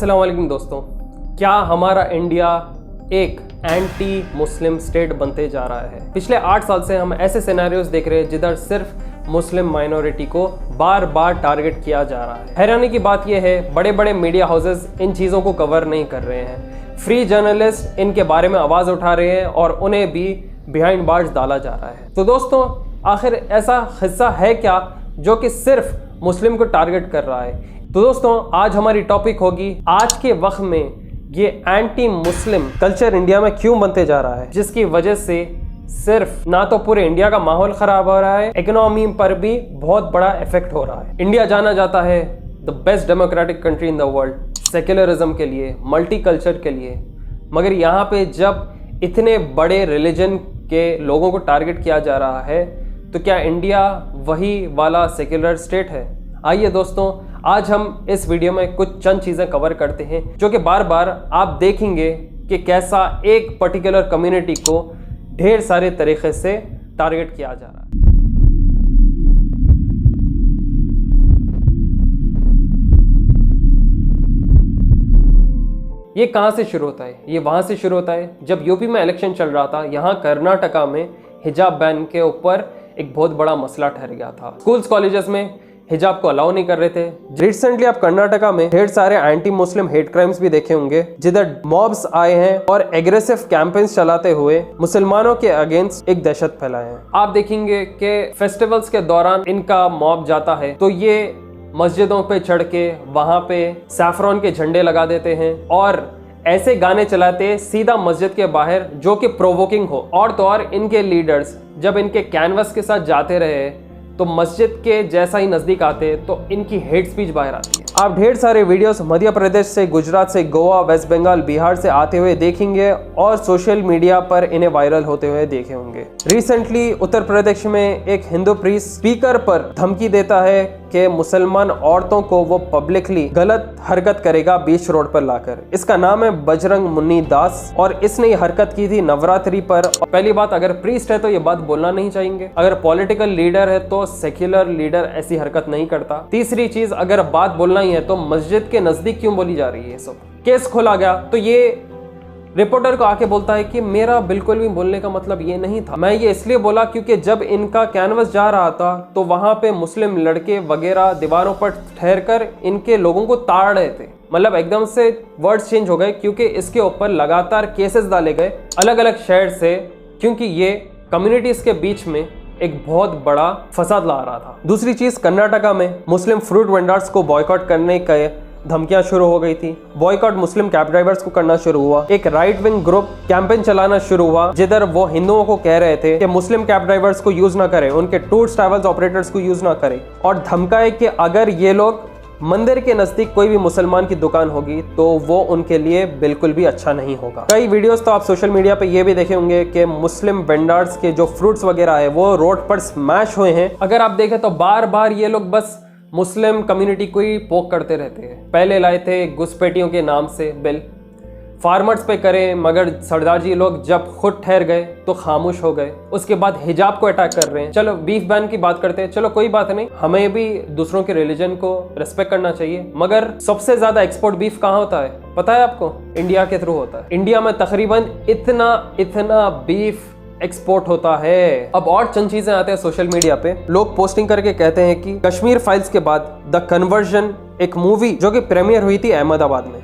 अस्सलाम वालेकुम दोस्तों, क्या हमारा इंडिया एक एंटी मुस्लिम स्टेट बनते जा रहा है। पिछले 8 साल से हम ऐसे सिनेरियोज देख रहे हैं जिधर सिर्फ मुस्लिम माइनॉरिटी को बार बार टारगेट किया जा रहा है। हैरानी की बात यह है, बड़े बड़े मीडिया हाउसेस इन चीज़ों को कवर नहीं कर रहे हैं। फ्री जर्नलिस्ट इनके बारे में आवाज़ उठा रहे हैं और उन्हें भी बिहाइंड बार्स डाला जा रहा है। तो दोस्तों, आखिर ऐसा हिस्सा है क्या जो कि सिर्फ मुस्लिम को टारगेट कर रहा है? तो दोस्तों, आज हमारी टॉपिक होगी आज के वक्त में ये एंटी मुस्लिम कल्चर इंडिया में क्यों बनते जा रहा है, जिसकी वजह से सिर्फ ना तो पूरे इंडिया का माहौल खराब हो रहा है, इकोनॉमी पर भी बहुत बड़ा इफेक्ट हो रहा है। इंडिया जाना जाता है the best democratic country in the world, secularism के लिए, मल्टी कल्चर के लिए, मगर यहाँ पे जब इतने बड़े रिलीजन के लोगों को टारगेट किया जा रहा है तो क्या इंडिया वही वाला सेक्युलर स्टेट है? आइए दोस्तों, आज हम इस वीडियो में कुछ चंद चीज़ें कवर करते हैं जो कि बार बार आप देखेंगे कि कैसा एक पर्टिकुलर कम्युनिटी को ढेर सारे तरीके से टारगेट किया जा रहा है। ये कहाँ से शुरू होता है? ये वहाँ से शुरू होता है जब यूपी में इलेक्शन चल रहा था। यहाँ कर्नाटका में हिजाब बैन के ऊपर एक बहुत बड़ा मसला ठहर गया था। स्कूल्स कॉलेजेस में हिजाब को अलाउ नहीं कर रहे थे। रिसेंटली आप कर्नाटका में ढेर सारे एंटी मुस्लिम हेट क्राइम्स भी देखे होंगे, जिधर मॉब्स आए हैं और एग्रेसिव कैंपेन्स चलाते हुए मुसलमानों के अगेंस्ट एक दहशत फैलाए हैं। आप देखेंगे कि फेस्टिवल्स के दौरान इनका मॉब जाता है तो ये मस्जिदों पे चढ़ के वहां पे सैफरॉन के झंडे लगा देते हैं और ऐसे गाने चलाते हैं सीधा मस्जिद के बाहर जो कि प्रोवोकिंग हो। और तो और इनके लीडर्स जब इनके कैनवस के साथ जाते रहे तो मस्जिद के जैसा ही नजदीक आते तो इनकी हेट स्पीच बाहर आती है। आप ढेर सारे वीडियोस मध्य प्रदेश से, गुजरात से, गोवा, वेस्ट बंगाल, बिहार से आते हुए देखेंगे और सोशल मीडिया पर इन्हें वायरल होते हुए देखे होंगे। रिसेंटली उत्तर प्रदेश में एक हिंदू प्रीस्ट स्पीकर पर धमकी देता है कि मुसलमान औरतों को वो पब्लिकली गलत हरकत करेगा बीच रोड पर लाकर। इसका नाम है बजरंग मुन्नी दास और इसने ये हरकत की थी नवरात्रि पर। पहली बात, अगर प्रीस्ट है तो ये बात बोलना नहीं चाहिए। अगर पॉलिटिकल लीडर है तो सेक्युलर लीडर ऐसी हरकत नहीं करता। तीसरी चीज, अगर बात बोलना ही है तो मस्जिद के नजदीक क्यों बोली जा रही है? सब केस खोला गया तो ये रिपोर्टर को आके बोलता है कि मेरा बिल्कुल भी बोलने का मतलब ये नहीं था, मैं ये इसलिए बोला क्योंकि जब इनका कैनवस जा रहा था तो वहां पे मुस्लिम लड़के वगैरह दीवारों पर ठहरकर इनके लोगों को ताड़ रहे थे। मतलब एकदम से वर्ड्स चेंज हो गए क्योंकि इसके ऊपर लगातार केसेस डाले गए अलग अलग शहर से, क्योंकि ये कम्युनिटीज के बीच में एक बहुत बड़ा फसाद ला रहा था। दूसरी चीज, कर्नाटका में मुस्लिम फ्रूट वेंडर्स को बॉयकॉट करने का धमकियां शुरू हो गई थी। बॉयकॉट मुस्लिम कैब ड्राइवर्स को करना शुरू हुआ। एक राइट विंग ग्रुप कैंपेन चलाना शुरू हुआ जिधर वो हिंदुओं को कह रहे थे कि मुस्लिम कैब ड्राइवर्स को यूज ना करें, उनके टूर्स ट्रैवल्स ऑपरेटर्स को यूज ना करें, और धमकाए कि अगर ये लोग मंदिर के नजदीक कोई भी मुसलमान की दुकान होगी तो वो उनके लिए बिल्कुल भी अच्छा नहीं होगा। कई वीडियोस तो आप सोशल मीडिया पे ये भी देखे होंगे कि मुस्लिम वेंडर्स के जो फ्रूट्स वगैरह है वो रोड पर स्मैश हुए हैं। अगर आप देखें तो बार बार ये लोग बस मुस्लिम कम्युनिटी को ही पोक करते रहते हैं। पहले लाए थे घुसपैठियों के नाम से बिल, फार्मर्स पे करें, मगर सरदार जी लोग जब खुद ठहर गए तो खामोश हो गए। उसके बाद हिजाब को अटैक कर रहे हैं। चलो बीफ बैन की बात करते हैं, चलो कोई बात नहीं, हमें भी दूसरों के रिलीजन को रिस्पेक्ट करना चाहिए, मगर सबसे ज्यादा एक्सपोर्ट बीफ कहाँ होता है पता है आपको? इंडिया के थ्रू होता है। इंडिया में तकरीबन इतना बीफ एक्सपोर्ट होता है। अब और चंद चीजें आते हैं सोशल मीडिया पे, लोग पोस्टिंग करके कहते हैं कि कश्मीर फाइल्स के बाद द कन्वर्जन एक मूवी जो कि प्रीमियर हुई थी अहमदाबाद में,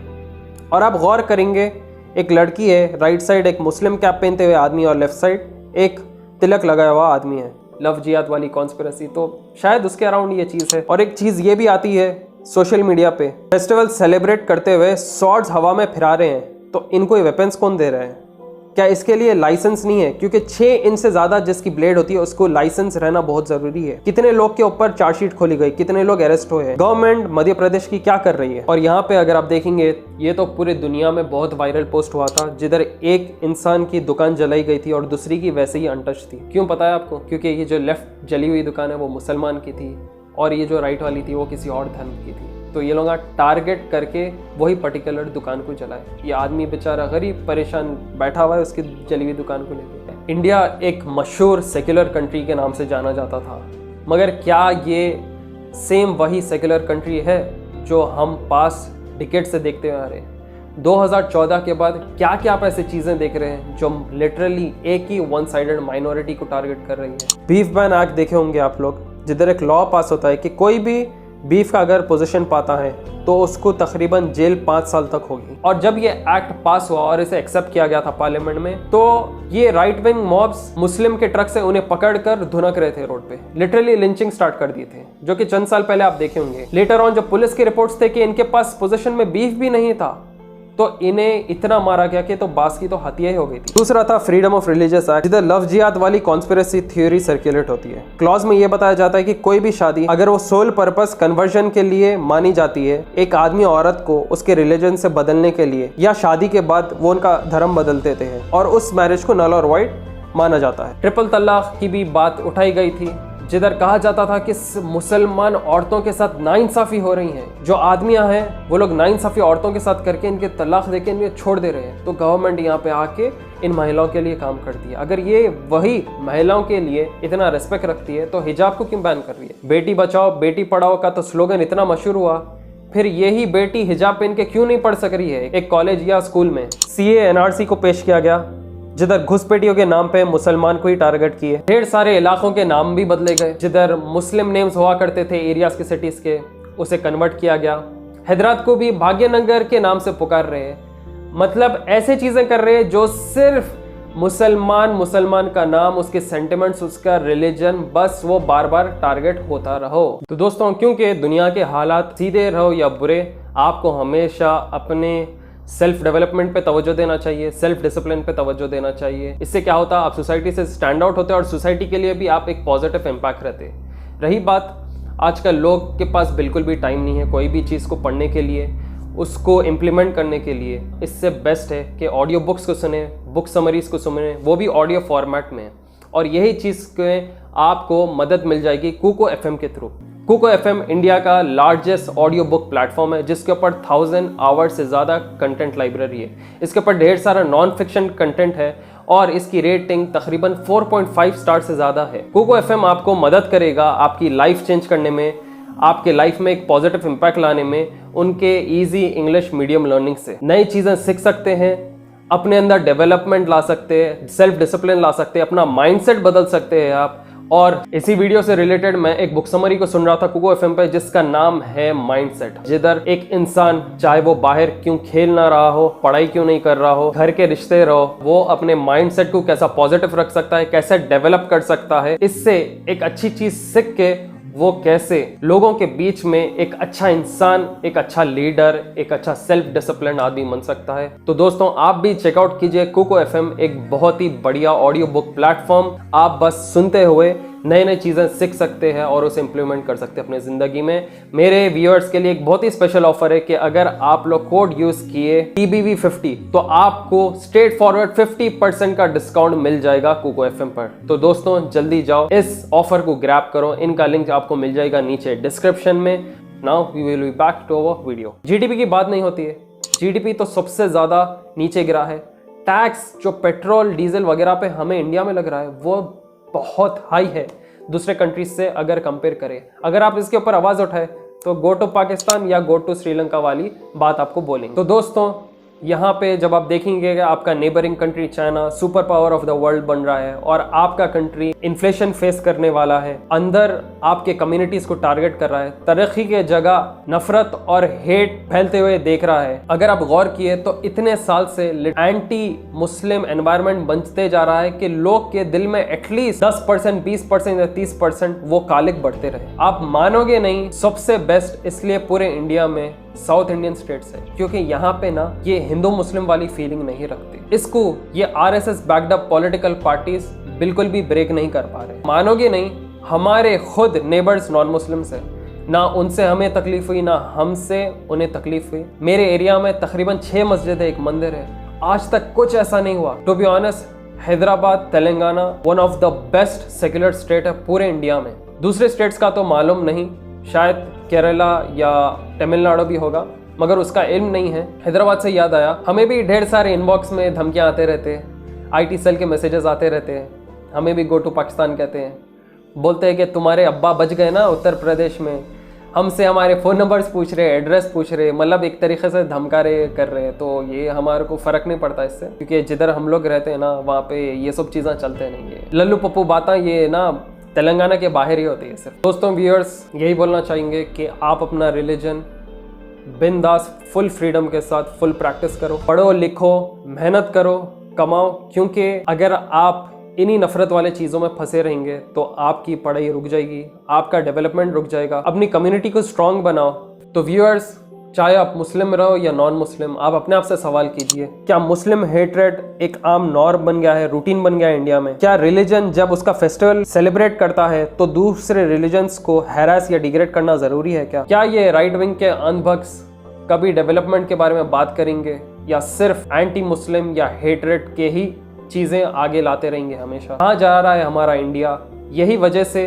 और आप गौर करेंगे एक लड़की है, राइट साइड एक मुस्लिम कैप पहनते हुए आदमी और लेफ्ट साइड एक तिलक लगाया हुआ आदमी है। लव जिहाद वाली कॉन्स्पिरेसी, तो शायद उसके अराउंड ये चीज है। और एक चीज ये भी आती है सोशल मीडिया पे, फेस्टिवल सेलिब्रेट करते हुए स्वॉर्ड्स हवा में फिरा रहे हैं तो इनको ये वेपन्स कौन दे रहे हैं? क्या इसके लिए लाइसेंस नहीं है? क्योंकि 6 इंच से ज्यादा जिसकी ब्लेड होती है उसको लाइसेंस रहना बहुत जरूरी है। कितने लोग के ऊपर चार्जशीट खोली गई, कितने लोग अरेस्ट हुए हैं। गवर्नमेंट मध्य प्रदेश की क्या कर रही है? और यहाँ पे अगर आप देखेंगे, ये तो पूरे दुनिया में बहुत वायरल पोस्ट हुआ था जिधर एक इंसान की दुकान जलाई गई थी और दूसरी की वैसे ही अनटच थी। क्यों पता है आपको? क्योंकि ये जो लेफ्ट जली हुई दुकान है वो मुसलमान की थी और ये जो राइट वाली थी वो किसी और धर्म की थी। तो ये लोग टारगेट करके वही पर्टिकुलर दुकान को जलाए। ये आदमी बेचारा गरीब परेशान बैठा हुआ है उसकी जली हुई दुकान को लेकर। इंडिया एक मशहूर सेक्युलर कंट्री के नाम से जाना जाता था, मगर क्या ये सेम वही सेक्युलर कंट्री है जो हम पास डिकेड से देखते हुए आ रहे हैं। 2014 के बाद क्या क्या आप ऐसी चीज़ें देख रहे हैं जो लिटरली एक ही वन साइडेड माइनॉरिटी को टारगेट कर रही है। बीफ बैन एक्ट देखे होंगे आप लोग, जिधर एक लॉ पास होता है कि कोई भी बीफ का अगर पोजीशन पाता है तो उसको तकरीबन जेल 5 साल तक होगी। और जब ये एक्ट पास हुआ और इसे एक्सेप्ट किया गया था पार्लियामेंट में, तो ये राइट विंग मॉब्स मुस्लिम के ट्रक से उन्हें पकड़कर धुनक रहे थे रोड पे, लिटरली लिंचिंग स्टार्ट कर दिए थे, जो कि चंद साल पहले आप देखे होंगे। लेटर ऑन जब पुलिस की रिपोर्ट्स थे कि इनके पास पोजीशन में बीफ भी नहीं था, तो इन्हें इतना मारा गया कि तो बास की तो हत्या ही हो गई थी। दूसरा था फ्रीडम ऑफ रिलीजियस एक्ट, जिधर लव जिहाद वाली कॉन्स्पिरेसी थ्योरी सर्कुलेट होती है। क्लॉज में यह बताया जाता है कि कोई भी शादी अगर वो सोल पर्पस कन्वर्जन के लिए मानी जाती है, एक आदमी औरत को उसके रिलीजन से बदलने के लिए, या शादी के बाद वो उनका धर्म बदल देते हैं और उस मैरिज को नल और वाइड माना जाता है। ट्रिपल तलाक की भी बात उठाई गई थी, जिधर कहा जाता था कि मुसलमान औरतों के साथ नाइंसाफी हो रही है, जो आदमियां हैं वो लोग नाइंसाफी औरतों के साथ करके इनके तलाक देके इन्हें छोड़ दे रहे हैं। तो गवर्नमेंट यहाँ पे आके इन महिलाओं के लिए काम करती है। अगर ये वही महिलाओं के लिए इतना रिस्पेक्ट रखती है तो हिजाब को क्यों बैन कर रही है? बेटी बचाओ बेटी पढ़ाओ का तो स्लोगन इतना मशहूर हुआ, फिर यही बेटी हिजाब पहन के क्यों नहीं पढ़ सक रही है एक कॉलेज या स्कूल में? CAA NRC को पेश किया गया, जिधर घुसपैठियों के नाम पे मुसलमान को ही टारगेट किए। ढेर सारे इलाकों के नाम भी बदले गए, जिधर मुस्लिम नेम्स हुआ करते थे एरियाज के, सिटीज के, उसे कन्वर्ट किया गया। हैदराबाद को भी भाग्यनगर के नाम से पुकार रहे हैं। मतलब ऐसे चीजें कर रहे हैं जो सिर्फ मुसलमान का नाम, उसके सेंटिमेंट्स, उसका रिलीजन, बस वो बार बार टारगेट होता रहो। तो दोस्तों, क्योंकि दुनिया के हालात सीधे रहो या बुरे, आपको हमेशा अपने सेल्फ डेवलपमेंट पे तवज्जो देना चाहिए, सेल्फ डिसिप्लिन पे तवज्जो देना चाहिए। इससे क्या होता है, आप सोसाइटी से स्टैंड आउट होते हैं और सोसाइटी के लिए भी आप एक पॉजिटिव इम्पैक्ट रहते हैं। रही बात, आजकल लोग के पास बिल्कुल भी टाइम नहीं है कोई भी चीज़ को पढ़ने के लिए, उसको इम्प्लीमेंट करने के लिए। इससे बेस्ट है कि ऑडियो बुक्स को सुने, बुक समरीज को सुने, वो भी ऑडियो फॉर्मेट में। और यही चीज़ के आपको मदद मिल जाएगी कुको FM के थ्रू। कुको FM इंडिया का लार्जेस्ट ऑडियो बुक प्लेटफॉर्म है, जिसके ऊपर 1000 आवर्स से ज़्यादा कंटेंट लाइब्रेरी है। इसके ऊपर ढेर सारा नॉन फिक्शन कंटेंट है और इसकी रेटिंग तकरीबन 4.5 स्टार से ज़्यादा है। कुको FM आपको मदद करेगा आपकी लाइफ चेंज करने में, आपके लाइफ में एक पॉजिटिव इम्पैक्ट लाने में। उनके ईजी इंग्लिश मीडियम लर्निंग से नई चीज़ें सीख सकते हैं, अपने अंदर डेवलपमेंट ला सकते हैं, सेल्फ डिसिप्लिन ला सकते हैं, अपना माइंडसेट बदल सकते हैं आप। और इसी वीडियो से रिलेटेड मैं एक बुक समरी को सुन रहा था कुको FM पे, जिसका नाम है माइंडसेट, जिधर एक इंसान चाहे वो बाहर क्यों खेल ना रहा हो, पढ़ाई क्यों नहीं कर रहा हो, घर के रिश्ते रहो, वो अपने माइंडसेट को कैसा पॉजिटिव रख सकता है, कैसे डेवलप कर सकता है, इससे एक अच्छी चीज सीख के वो कैसे लोगों के बीच में एक अच्छा इंसान, एक अच्छा लीडर, एक अच्छा सेल्फ डिसिप्लिन आदमी बन सकता है। तो दोस्तों, आप भी चेकआउट कीजिए कुको FM, एक बहुत ही बढ़िया ऑडियो बुक प्लेटफॉर्म। आप बस सुनते हुए नई नई चीज़ें सीख सकते हैं और उसे इंप्लीमेंट कर सकते हैं अपनी ज़िंदगी में। मेरे व्यूअर्स के लिए एक बहुत ही स्पेशल ऑफर है कि अगर आप लोग कोड यूज़ किए TBV50 तो आपको स्ट्रेट फॉरवर्ड 50% का डिस्काउंट मिल जाएगा कुको FM पर। तो दोस्तों, जल्दी जाओ, इस ऑफर को ग्रैब करो। इनका लिंक आपको मिल जाएगा नीचे डिस्क्रिप्शन में। Now we will be back to our video. GDP की बात नहीं होती है, GDP तो सबसे ज़्यादा नीचे गिरा है। टैक्स जो पेट्रोल डीजल वगैरह पे हमें इंडिया में लग रहा है वो बहुत हाई है दूसरे कंट्रीज से अगर कंपेयर करें। अगर आप इसके ऊपर आवाज उठाए तो गो टू पाकिस्तान या गो टू श्रीलंका वाली बात आपको बोलेंगे। तो दोस्तों, यहाँ पे जब आप देखेंगे कि आपका neighbouring country China super power of the world बन रहा है और आपका कंट्री इन्फ्लेशन फेस करने वाला है, अंदर आपके कम्युनिटीज को टारगेट कर रहा है, तरक्की के जगह नफरत और हेट फैलते हुए देख रहा है। अगर आप गौर किए तो इतने साल से एंटी मुस्लिम एनवायरनमेंट बनते जा रहा है कि लोग के दिल में एटलीस्ट 10%, 20% या 30% वो कालिक बढ़ते रहे। आप मानोगे नहीं, सबसे बेस्ट इसलिए पूरे इंडिया में साउथ इंडियन स्टेट्स है, क्योंकि यहाँ पे ना ये हिंदू मुस्लिम वाली फीलिंग नहीं रखती। इसको ये RSS backed up political parties बिल्कुल भी ब्रेक नहीं कर पा रहे। मानोगे नहीं, हमारे खुद नेबर्स नॉन मुस्लिम्स है, ना उनसे हमें तकलीफ हुई ना हमसे उन्हें तकलीफ हुई। मेरे एरिया में तकरीबन 6 मस्जिद है, एक मंदिर है, आज तक कुछ ऐसा नहीं हुआ। To be honest, Hyderabad, Telangana one of the best secular state है पूरे इंडिया में। दूसरे स्टेट्स का तो मालूम नहीं, शायद केरला या तमिलनाडु भी होगा, मगर उसका इल्म नहीं है। हैदराबाद से याद आया, हमें भी ढेर सारे इनबॉक्स में धमकियां आते रहते हैं, IT सेल के मैसेजेस आते रहते हैं, हमें भी गो टू पाकिस्तान कहते हैं, बोलते हैं कि तुम्हारे अब्बा बच गए ना उत्तर प्रदेश में, हमसे हमारे फ़ोन नंबर्स पूछ रहे, एड्रेस पूछ रहे, मतलब एक तरीके से धमका रहे कर रहे। तो ये हमारे को फ़र्क नहीं पड़ता इससे, क्योंकि जिधर हम लोग रहते हैं ना वहाँ पे ये सब चीज़ें चलते नहीं है। लल्लू पप्पू बातें ये ना तेलंगाना के बाहर ही होती है सिर्फ। दोस्तों व्यूअर्स, यही बोलना चाहेंगे कि आप अपना रिलीजन बिंदास फुल फ्रीडम के साथ फुल प्रैक्टिस करो, पढ़ो लिखो, मेहनत करो, कमाओ, क्योंकि अगर आप इन्हीं नफरत वाले चीज़ों में फंसे रहेंगे तो आपकी पढ़ाई रुक जाएगी, आपका डेवलपमेंट रुक जाएगा। अपनी कम्युनिटी को स्ट्रांग बनाओ। तो व्यूअर्स, चाहे आप मुस्लिम रहो या नॉन मुस्लिम, आप अपने आप से सवाल कीजिए, क्या मुस्लिम हेट्रेड एक आम नॉर्म बन गया है, रूटीन बन गया है इंडिया में? क्या रिलीजन जब उसका फेस्टिवल सेलिब्रेट करता है तो दूसरे रिलीजन्स को हैरास या डिग्रेड करना जरूरी है क्या ये राइट विंग के अंधभक्स कभी डेवलपमेंट के बारे में बात करेंगे या सिर्फ एंटी मुस्लिम या हेट्रेड के ही चीज़ें आगे लाते रहेंगे हमेशा? कहाँ जा रहा है हमारा इंडिया? यही वजह से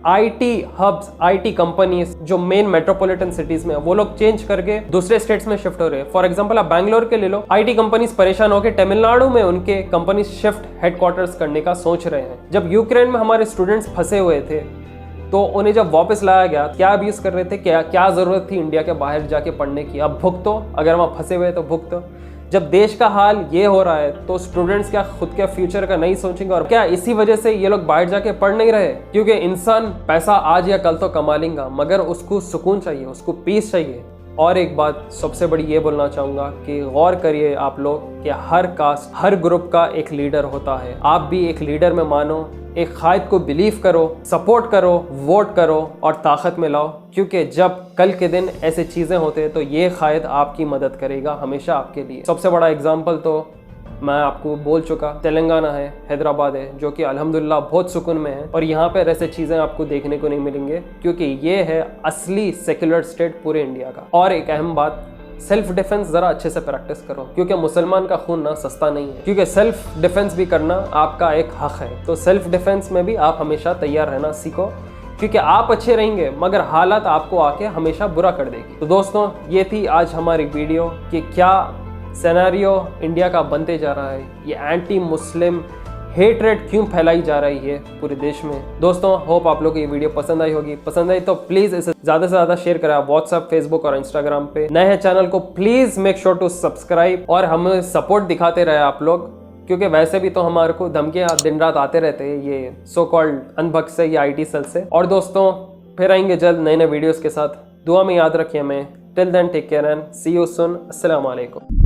आईटी हब्स, आईटी कंपनीज जो मेन मेट्रोपॉलिटन सिटीज में वो लोग चेंज करके दूसरे स्टेट्स में शिफ्ट हो रहे हैं। फॉर एग्जांपल आप बैंगलोर के ले लो, आईटी कंपनीज परेशान होकर तमिलनाडु में उनके कंपनी शिफ्ट हेडक्वार्टर्स करने का सोच रहे हैं। जब यूक्रेन में हमारे स्टूडेंट्स फंसे हुए थे तो उन्हें जब वापस लाया गया, क्या अब्यूज कर रहे थे, क्या जरूरत थी इंडिया के बाहर जाके पढ़ने की? अब भुगतो, अगर वहाँ फंसे हुए तो भुगतो। जब देश का हाल ये हो रहा है तो स्टूडेंट्स क्या खुद के फ्यूचर का नहीं सोचेंगे? और क्या इसी वजह से ये लोग बाहर जाके पढ़ नहीं रहे? क्योंकि इंसान पैसा आज या कल तो कमा लेगा, मगर उसको सुकून चाहिए, उसको पीस चाहिए। और एक बात सबसे बड़ी ये बोलना चाहूँगा कि गौर करिए आप लोग कि हर कास्ट, हर ग्रुप का एक लीडर होता है। आप भी एक लीडर में मानो, एक कायद को बिलीव करो, सपोर्ट करो, वोट करो और ताकत में लाओ, क्योंकि जब कल के दिन ऐसे चीज़ें होते हैं तो ये कायद आपकी मदद करेगा हमेशा आपके लिए। सबसे बड़ा एग्जाम्पल तो मैं आपको बोल चुका, तेलंगाना है, हैदराबाद है, जो कि अल्हम्दुलिल्लाह बहुत सुकून में है। और यहाँ पे ऐसे चीज़ें आपको देखने को नहीं मिलेंगे, क्योंकि ये है असली सेक्युलर स्टेट पूरे इंडिया का। और एक अहम बात, सेल्फ डिफेंस ज़रा अच्छे से प्रैक्टिस करो, क्योंकि मुसलमान का खून ना सस्ता नहीं है, क्योंकि सेल्फ डिफेंस भी करना आपका एक हक है। तो सेल्फ डिफेंस में भी आप हमेशा तैयार रहना सीखो, क्योंकि आप अच्छे रहेंगे मगर हालात आपको आके हमेशा बुरा कर देगी। तो दोस्तों, ये थी आज हमारी वीडियो कि क्या सिनेरियो इंडिया का बनते जा रहा है, ये एंटी मुस्लिम हेट्रेड क्यों फैलाई जा रही है पूरे देश में। दोस्तों, होप आप लोग को ये वीडियो पसंद आई होगी। पसंद आई तो प्लीज़ इसे ज़्यादा से ज़्यादा शेयर करें व्हाट्सएप, फेसबुक और इंस्टाग्राम पे। नए हैं चैनल को please make sure to subscribe और हमें सपोर्ट दिखाते रहे आप लोग, क्योंकि वैसे भी तो हमारे को धमकियाँ दिन रात आते रहते हैं ये सो कॉल्ड अनभक्त से या IT सेल से। और दोस्तों, फिर आएंगे जल्द नए नए वीडियोज़ के साथ। दुआ में याद रखिए हमें। Till then take care and see you soon. अस्सलाम वालेकुम।